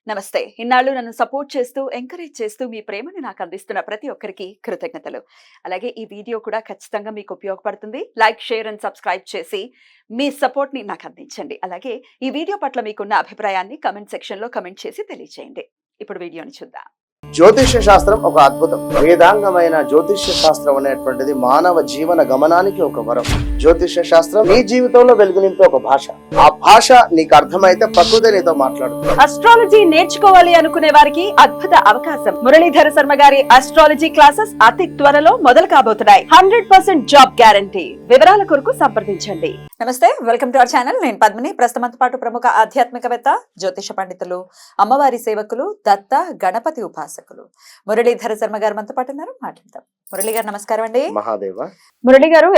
నమస్తే. ఇన్నాళ్ళు నన్ను సపోర్ట్ చేస్తూ, ఎంకరేజ్ చేస్తూ మీ ప్రేమని నాకు అందిస్తున్న ప్రతి ఒక్కరికి కృతజ్ఞతలు. అలాగే ఈ వీడియో కూడా ఖచ్చితంగా మీకు ఉపయోగపడుతుంది. లైక్, షేర్ అండ్ సబ్స్క్రైబ్ చేసి మీ సపోర్ట్‌ని నాకు అందించండి. అలాగే ఈ వీడియో పట్ల మీకున్న అభిప్రాయాన్ని కామెంట్ సెక్షన్‌లో కామెంట్ చేసి తెలియజేయండి. ఇప్పుడు వీడియోని చూద్దాం. జ్యోతిష్య శాస్త్రం ఒక అద్భుతం. వేదాంగమైన జ్యోతిష్య శాస్త్రం అనేటువంటిది మానవ జీవన గమనానికి ఒక వరం. జ్యోతిష్య శాస్త్రం నీ జీవితంలో వెలుగునింపే ఒక భాష. ఆ భాష నీకు అర్థమైతే ప్రకృతి నీతో మాట్లాడుతుంది. అస్ట్రాలజీ నేర్చుకోవాలి అనుకునే వారికి అద్భుత అవకాశం. మురళీధర శర్మ గారి అస్ట్రాలజీ క్లాసెస్ అతి త్వరలో మొదలు కాబోతున్నాయి. 100% జాబ్ గ్యారంటీ. వివరాల కొరకు సంప్రదించండి. నమస్తే, వెల్కమ్ టు అవర్ ఛానల్. నేను పద్మిని. ప్రస్తుతంతో పాటు ప్రముఖ ఆధ్యాత్మికవేత్త, జ్యోతిష పండితులు, అమ్మవారి సేవకులు, దత్త గణపతి ఉపాసకులు మురళీధర శర్మ గారు మనతో పాటు ఉన్నారు. మాట్లాడతాం. మురళి గారు నమస్కారం అండి. మహాదేవ. మురళి గారు,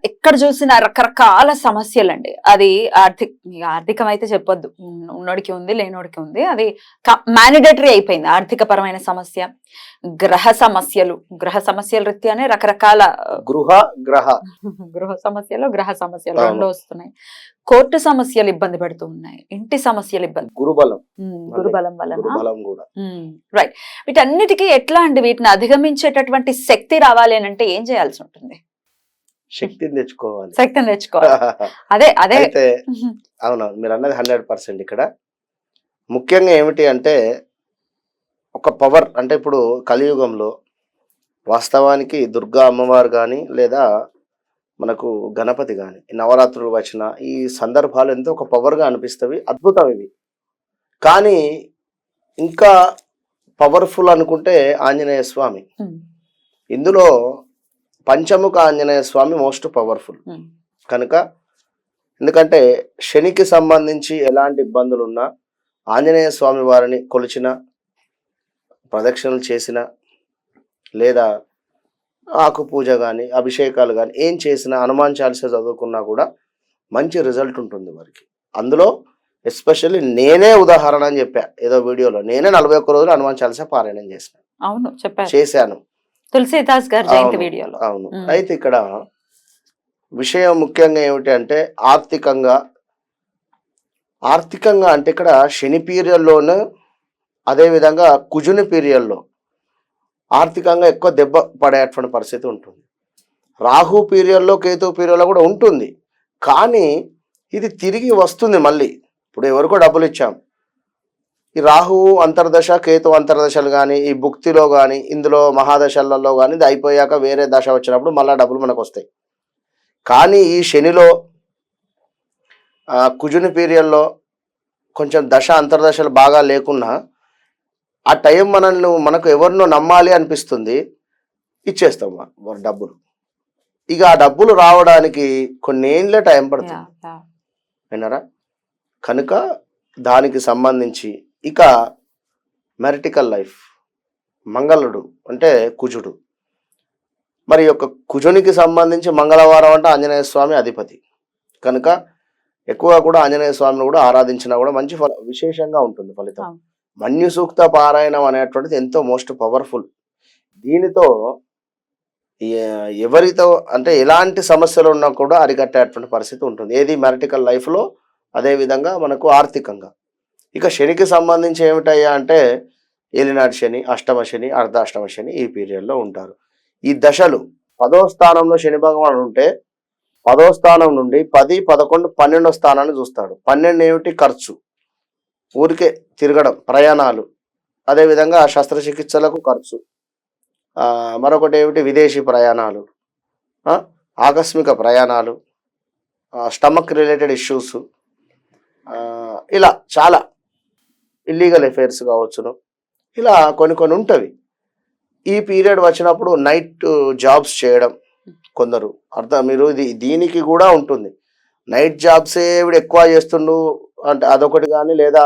ఎక్కడ చూసిన రకరకాల సమస్యలండి. అది ఆర్థికం అయితే చెప్పొద్దు, ఉన్నోడికి ఉంది లేనోడికి ఉంది. అది మ్యాండేటరీ అయిపోయింది. ఆర్థిక పరమైన సమస్య, గ్రహ సమస్యల రీత్యానే రకరకాల గృహ సమస్యలు, గ్రహ సమస్యలు రెండు వస్తున్నాయి. కోర్టు సమస్యలు ఇబ్బంది పెడుతూ ఉన్నాయి. ఇంటి సమస్యలు ఇబ్బంది, గురుబలం వలన. రైట్. వీటన్నిటికీ ఎట్లా అండి, వీటిని అధిగమించేటటువంటి శక్తి రావాలి అని అంటే ఏం చేయాల్సి ఉంటుంది? శక్తిని తెచ్చుకోవాలి. అదే అయితే అవును, మీరు అన్నది 100%. ఇక్కడ ముఖ్యంగా ఏమిటి అంటే ఒక పవర్. అంటే ఇప్పుడు కలియుగంలో వాస్తవానికి దుర్గా అమ్మవారు కానీ లేదా మనకు గణపతి కానీ నవరాత్రులు వచ్చిన ఈ సందర్భాలు ఎంతో ఒక పవర్గా అనిపిస్తవి. అద్భుతం ఇవి. కానీ ఇంకా పవర్ఫుల్ అనుకుంటే ఆంజనేయ స్వామి. ఇందులో పంచముఖ ఆంజనేయ స్వామి మోస్ట్ పవర్ఫుల్ కనుక. ఎందుకంటే శనికి సంబంధించి ఎలాంటి ఇబ్బందులు ఉన్నా ఆంజనేయ స్వామి వారిని కొలిచిన, ప్రదక్షిణలు చేసిన, లేదా ఆకు పూజ కానీ అభిషేకాలు కానీ ఏం చేసినా, హనుమాన్ చాలీసా చదువుకున్నా కూడా మంచి రిజల్ట్ ఉంటుంది వారికి. అందులో ఎస్పెషల్లీ నేనే ఉదాహరణ అని చెప్పా ఏదో వీడియోలో. నేనే 41 రోజులు హనుమాన్ చాలీసా పారాయణం చేశాను. తులసీదాస్ గారి జయంతి వీడియోలో. అవును. అయితే ఇక్కడ విషయం ముఖ్యంగా ఏమిటి అంటే ఆర్థికంగా అంటే ఇక్కడ శని పీరియడ్లోను, అదేవిధంగా కుజుని పీరియడ్లో ఆర్థికంగా ఎక్కువ దెబ్బ పడేటువంటి పరిస్థితి ఉంటుంది. రాహు పీరియడ్లో, కేతు పీరియడ్లో కూడా ఉంటుంది. కానీ ఇది తిరిగి వస్తుంది మళ్ళీ. ఇప్పుడు ఎవరికో డబ్బులు ఇచ్చాం, ఈ రాహువు అంతర్దశ, కేతు అంతర్దశలు కానీ, ఈ భుక్తిలో కానీ, ఇందులో మహాదశలలో కానీ ఇది అయిపోయాక వేరే దశ వచ్చినప్పుడు మళ్ళీ డబ్బులు మనకు వస్తాయి. కానీ ఈ శనిలో, కుజుని పీరియడ్లో కొంచెం దశ అంతర్దశలు బాగా లేకున్నా ఆ టైం మనకు ఎవరినో నమ్మాలి అనిపిస్తుంది, ఇచ్చేస్తాం డబ్బులు. ఇక ఆ డబ్బులు రావడానికి కొన్ని ఏళ్ళే టైం పడుతుంది. విన్నారా? కనుక దానికి సంబంధించి ఇక మెరిటికల్ లైఫ్, మంగళుడు అంటే కుజుడు. మరి యొక్క కుజునికి సంబంధించి మంగళవారం అంటే ఆంజనేయ స్వామి అధిపతి కనుక ఎక్కువగా కూడా ఆంజనేయ స్వామిని కూడా ఆరాధించినా కూడా మంచి విశేషంగా ఉంటుంది ఫలితం. మన్యు సూక్త పారాయణం అనేటువంటిది ఎంతో మోస్ట్ పవర్ఫుల్. దీనితో ఎవరితో అంటే ఎలాంటి సమస్యలు ఉన్నా కూడా అరికట్టేటువంటి పరిస్థితి ఉంటుంది. ఏది మెరిటికల్ లైఫ్లో, అదేవిధంగా మనకు ఆర్థికంగా. ఇక శనికి సంబంధించి ఏమిటయ్యా అంటే ఏలినాటి శని, అష్టమ శని, అర్ధాష్టమ శని ఈ పీరియడ్లో ఉంటారు. ఈ దశలు 10వ స్థానంలో శని భగవానుడు ఉంటే 10వ స్థానం నుండి 10, 11, 12వ స్థానాన్ని చూస్తాడు. 12 ఏమిటి? ఖర్చు, ఊరికే తిరగడం, ప్రయాణాలు, అదేవిధంగా శస్త్రచికిత్సలకు ఖర్చు, మరొకటి ఏమిటి? విదేశీ ప్రయాణాలు, ఆకస్మిక ప్రయాణాలు, స్టమక్ రిలేటెడ్ ఇష్యూస్, ఇలా చాలా ఇల్లీగల్ అఫైర్స్ కావచ్చును, ఇలా కొన్ని ఉంటవి. ఈ పీరియడ్ వచ్చినప్పుడు నైట్ జాబ్స్ చేయడం కొందరు మీరు దీనికి కూడా ఉంటుంది. నైట్ జాబ్సే ఎక్కువ చేస్తుండు అంటే అదొకటి కానీ, లేదా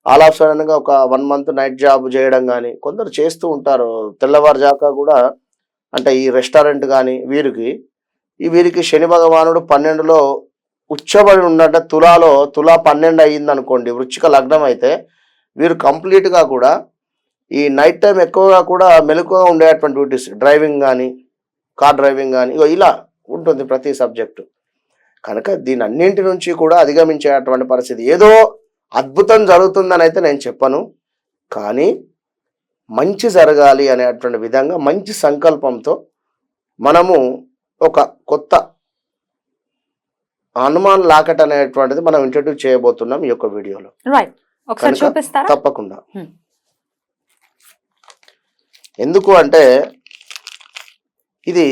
ఆల్ ఆఫ్ సడన్గా ఒక 1 month నైట్ జాబ్ చేయడం కానీ కొందరు చేస్తూ ఉంటారు. తెల్లవారుజాకా కూడా అంటే ఈ రెస్టారెంట్ కానీ వీరికి శని భగవానుడు 12లో ఉచ్చబడి ఉన్నట్ట. తులా 12 అయ్యింది అనుకోండి, వృశ్చిక లగ్నం అయితే వీరు కంప్లీట్గా కూడా ఈ నైట్ టైం ఎక్కువగా కూడా మెలకుగా ఉండేటువంటి డ్యూటీస్, డ్రైవింగ్ కానీ, కార్ డ్రైవింగ్ కానీ ఇలా ఉంటుంది ప్రతి సబ్జెక్టు. కనుక దీని అన్నింటి నుంచి కూడా అధిగమించేటువంటి పరిస్థితి. ఏదో అద్భుతం జరుగుతుందని అయితే నేను చెప్పను. కానీ మంచి జరగాలి అనేటువంటి విధంగా మంచి సంకల్పంతో మనము ఒక కొత్త హనుమాన్ లాకెట్ అనేటువంటిది మనం ఇంట్రడ్యూస్ చేయబోతున్నాం ఈ యొక్క వీడియోలో. రైట్, ఒకసారి కనుక చూపిస్తారా? తప్పకుండా. ఎందుకు అంటే ఇది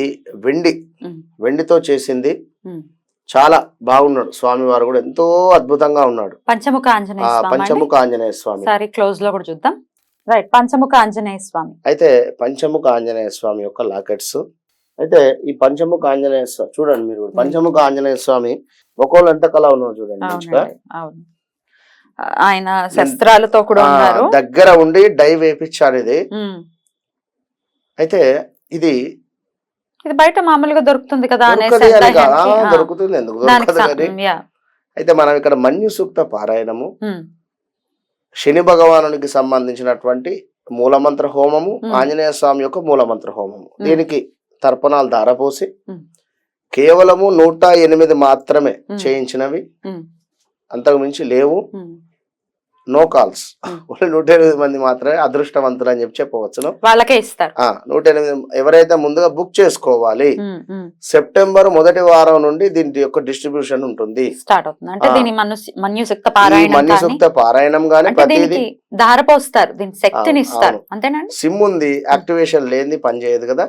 వెండితో చేసింది. చాలా బాగున్నాడు స్వామివారు కూడా, ఎంతో అద్భుతంగా ఉన్నాడు. పంచముఖ ఆంజనేయ స్వామి సారీ క్లోజ్ లో కూడా చూద్దాం. రైట్, పంచముఖ ఆంజనేయ స్వామి. అయితే పంచముఖ ఆంజనేయ స్వామి యొక్క లాకెట్స్. అయితే ఈ పంచముఖ ఆంజనేయ స్వామి చూడండి మీరు, పంచముఖ ఆంజనేయ స్వామి ఒకళ్ళు ఎంత కళ ఉన్నారు చూడండి మంచిగా. ఆయన శస్త్రాలతో కూడా ఉన్నారు, దగ్గర ఉండి డై వేపించారు ఇది. అయితే ఇది బయట మామూలుగా దొరుకుతుంది కదా, దొరుకుతుంది, ఎందుకు దొరకదు కానీ. అయితే మనం ఇక్కడ మన్యు సూక్త పారాయణము, శని భగవానునికి సంబంధించినటువంటి మూలమంత్ర హోమము, ఆంజనేయ స్వామి యొక్క మూలమంత్ర హోమము, దీనికి తర్పణాలు ధారపోసి కేవలము 108 మాత్రమే చేయించినవి, అంతకు మించి లేవు. నో కాల్స్, 108 మంది మాత్రమే అదృష్టవంతులు అని చెప్పవచ్చును. వాళ్ళకే ఇస్తారు. 108 ఎవరైతే ముందుగా బుక్ చేసుకోవాలి. సెప్టెంబర్ మొదటి వారం నుండి దీని యొక్క డిస్ట్రిబ్యూషన్ ఉంటుంది, స్టార్ట్ అవుతుంది. అంటే దీని మన్యుసూక్త పారాయణం గానీ ప్రతిదీ ధారపోస్తారు, దీని శక్తిని ఇస్తారు, అంతేనండి. సిమ్ ఉంది, యాక్టివేషన్ లేనిది పనిచేయదు కదా.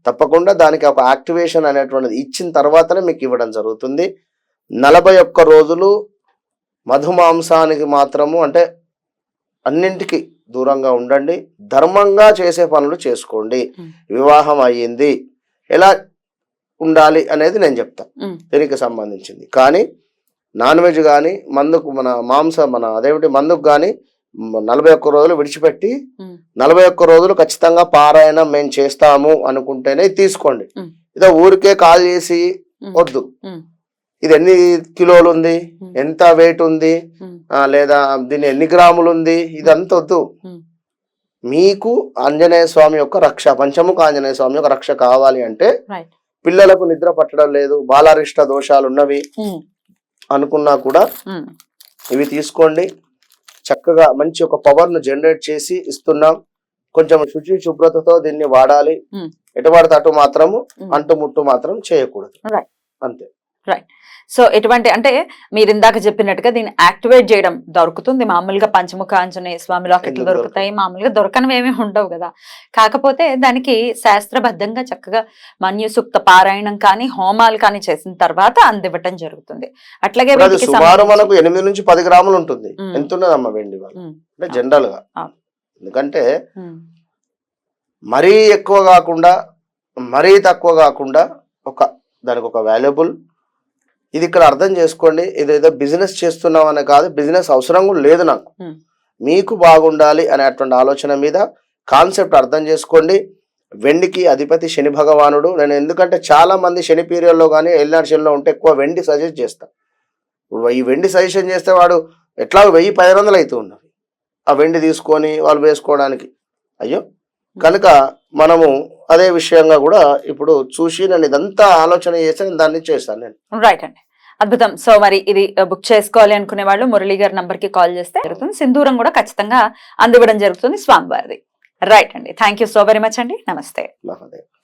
తప్పకుండా దానికి ఒక యాక్టివేషన్ అనేటువంటిది ఇచ్చిన తర్వాతనే మీకు ఇవ్వడం జరుగుతుంది. 41 రోజులు మధుమాంసానికి మాత్రము, అంటే అన్నింటికి దూరంగా ఉండండి, ధర్మంగా చేసే పనులు చేసుకోండి. వివాహం అయ్యింది, ఎలా ఉండాలి అనేది నేను చెప్తా దీనికి సంబంధించింది. కానీ నాన్ వెజ్ కానీ మందుకు అదేమిటి మందుకు కానీ 41 రోజులు విడిచిపెట్టి 41 రోజులు ఖచ్చితంగా పారాయణం మేము చేస్తాము అనుకుంటేనే తీసుకోండి. ఇదో ఊరికే కాల్ చేసి వద్దు. ఇది ఎన్ని కిలోలు ఉంది, ఎంత వెయిట్ ఉంది, లేదా దీని ఎన్ని గ్రాములు ఉంది, ఇదంతా వద్దు. మీకు ఆంజనేయ స్వామి యొక్క రక్ష, పంచముఖ ఆంజనేయ స్వామి యొక్క రక్ష కావాలి అంటే, పిల్లలకు నిద్ర పట్టడం లేదు, బాలారిష్ట దోషాలు ఉన్నవి అనుకున్నా కూడా ఇవి తీసుకోండి. చక్కగా మంచి ఒక పవర్ ను జనరేట్ చేసి ఇస్తున్నాం. కొంచెం శుచి శుభ్రతతో దీన్ని వాడాలి. ఎటువంటి అటు మాత్రము అంటుముట్టు మాత్రం చేయకూడదు, అంతే. రైట్. సో ఎటువంటి అంటే మీరు ఇందాక చెప్పినట్టుగా దీన్ని యాక్టివేట్ చేయడం దొరుకుతుంది. మామూలుగా పంచముఖ ఆంజనేయ స్వామి లాకెట్లు దొరుకుతాయి, మామూలుగా దొరకనివి ఏమీ ఉండవు కదా. కాకపోతే దానికి శాస్త్రబద్ధంగా చక్కగా మన్యుసూక్త పారాయణం కానీ హోమాలు కానీ చేసిన తర్వాత అందివ్వటం జరుగుతుంది. అట్లాగే సుమారు మనకు 8 నుంచి 10 గ్రాములు ఉంటుంది. ఎంత ఉన్నదమ్మా వెండి వాళ్ళు అంటే జనరల్ గా. ఎందుకంటే మరీ ఎక్కువ కాకుండా మరీ తక్కువ కాకుండా దానికి ఒక వాల్యుబుల్. ఇది ఇక్కడ అర్థం చేసుకోండి, ఇదేదో బిజినెస్ చేస్తున్నాం అనే కాదు, బిజినెస్ అవసరం కూడా లేదు నాకు. మీకు బాగుండాలి అనేటువంటి ఆలోచన మీద కాన్సెప్ట్ అర్థం చేసుకోండి. వెండికి అధిపతి శని భగవానుడు. నేను ఎందుకంటే చాలా మంది శని పీరియడ్లో కానీ ఎల్నాడు శనిలో ఉంటే ఎక్కువ వెండి సజెస్ట్ చేస్తాను. ఇప్పుడు ఈ వెండి సజెషన్ చేస్తే వాడు ఎట్లా 1000-1500 అవుతూ ఉన్నది ఆ వెండి తీసుకొని వాళ్ళు వేసుకోవడానికి. అయ్యో, కనుక మనము అదే విషయంగా కూడా ఇప్పుడు చూసి నేను ఇదంతా ఆలోచన చేసి నేను దాన్ని చేశాను నేను. రైట్ అండి, అద్భుతం. సో మరి ఇది బుక్ చేసుకోవాలి అనుకునే వాళ్ళు మురళి గారి నంబర్ కి కాల్ చేస్తే జరుగుతుంది. సింధూరం కూడా ఖచ్చితంగా అందివ్వడం జరుగుతుంది స్వామివారిది. రైట్ అండి, thank you so very much అండి. నమస్తే.